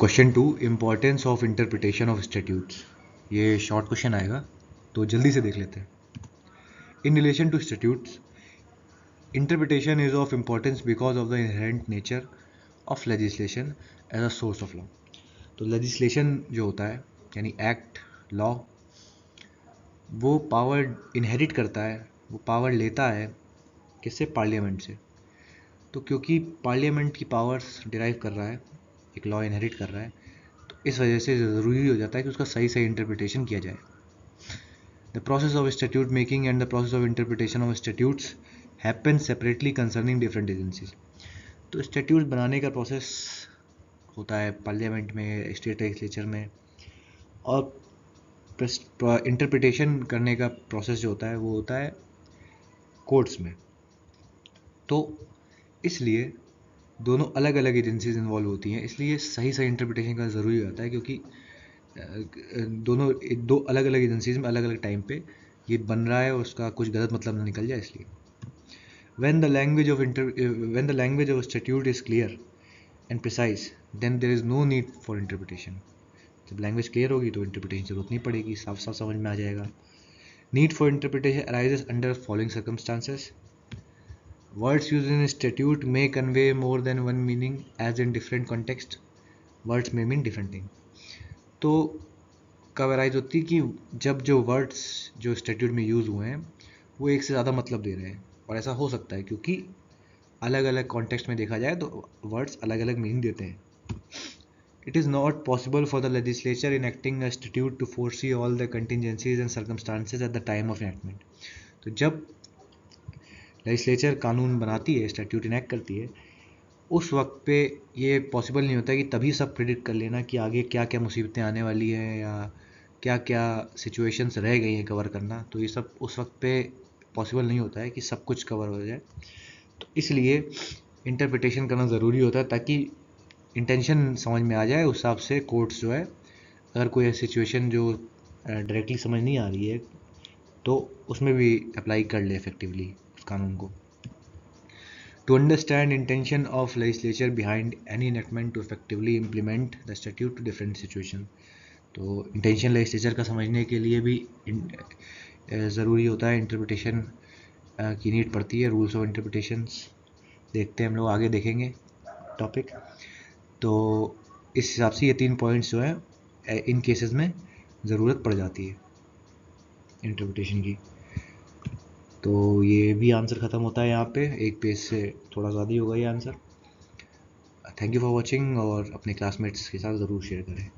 Question 2, importance of interpretation of statutes. ये short question आएगा तो जल्दी से देख लेते हैं। In relation to statutes, interpretation is of importance because of the inherent nature of legislation as a source of law. तो legislation जो होता है यानी एक्ट, लॉ, वो पावर इनहेरिट करता है, वो पावर लेता है किससे? पार्लियामेंट से। तो क्योंकि पार्लियामेंट की पावर्स डिराइव कर रहा है, एक लॉ इनहेरिट कर रहा है, तो इस वजह से ज़रूरी हो जाता है कि उसका सही सही इंटरप्रिटेशन किया जाए। The process of statute making and the process of interpretation of statutes happen separately concerning different agencies. तो स्टैट्यूट बनाने का प्रोसेस होता है पार्लियामेंट में, स्टेट लेजिस्लेचर में, और इंटरप्रिटेशन करने का प्रोसेस जो होता है वो होता है कोर्ट्स में। तो इसलिए दोनों अलग अलग एजेंसीज इन्वॉल्व होती हैं, इसलिए सही सही इंटरप्रिटेशन का ज़रूरी होता है, क्योंकि दोनों दो अलग अलग एजेंसीज में अलग अलग टाइम पे ये बन रहा है और उसका कुछ गलत मतलब ना निकल जाए, इसलिए when the language of a statute is clear and precise, then there is no need for interpretation. जब लैंग्वेज क्लियर होगी तो इंटरप्रिटेशन की जरूरत नहीं पड़ेगी, साफ साफ समझ में आ जाएगा। Need for interpretation arises under following circumstances. Words used in a statute may convey more than one meaning as in different context. Words may mean different thing. तो कब अराइज होती है कि जब जो वर्ड्स जो स्टैट्यूट में यूज़ हुए हैं वो एक से ज़्यादा मतलब दे रहे हैं, और ऐसा हो सकता है क्योंकि अलग अलग कॉन्टेक्स्ट में देखा जाए तो वर्ड्स अलग अलग मीनिंग देते हैं। It is not possible for the legislature enacting a statute to foresee all the contingencies and circumstances at the time of enactment. तो जब लेजिस्लेचर कानून बनाती है, स्टैट्यूट इनेक्ट करती है, उस वक्त पे ये पॉसिबल नहीं होता कि तभी सब प्रिडिक्ट कर लेना कि आगे क्या क्या मुसीबतें आने वाली हैं या क्या क्या सिचुएशंस रह गई हैं कवर करना। तो ये सब उस वक्त पे पॉसिबल नहीं होता है कि सब कुछ कवर हो जाए। तो इसलिए इंटरप्रिटेशन करना ज़रूरी होता है ताकि इंटेंशन समझ में आ जाए। उस हिसाब से कोर्ट्स जो है, अगर कोई सिचुएशन जो डायरेक्टली समझ नहीं आ रही है तो उसमें भी अप्लाई कर ले इफेक्टिवली उस कानून को। To understand intention of legislature behind any enactment to effectively implement the statute to different situation. तो इंटेंशन लेजिस्लेचर का समझने के लिए भी ज़रूरी होता है, इंटरप्रिटेशन की नीड पड़ती है, रूल्स ऑफ इंटरप्रिटेशंस देखते हैं हम लोग, आगे देखेंगे टॉपिक। तो इस हिसाब से ये 3 पॉइंट्स जो है इन केसेस में ज़रूरत पड़ जाती है इंटरप्रिटेशन की। तो ये भी आंसर ख़त्म होता है यहाँ पे, एक पेज से थोड़ा ज़्यादा ही होगा ये answer. Thank you for watching, और अपने क्लासमेट्स के साथ ज़रूर शेयर करें।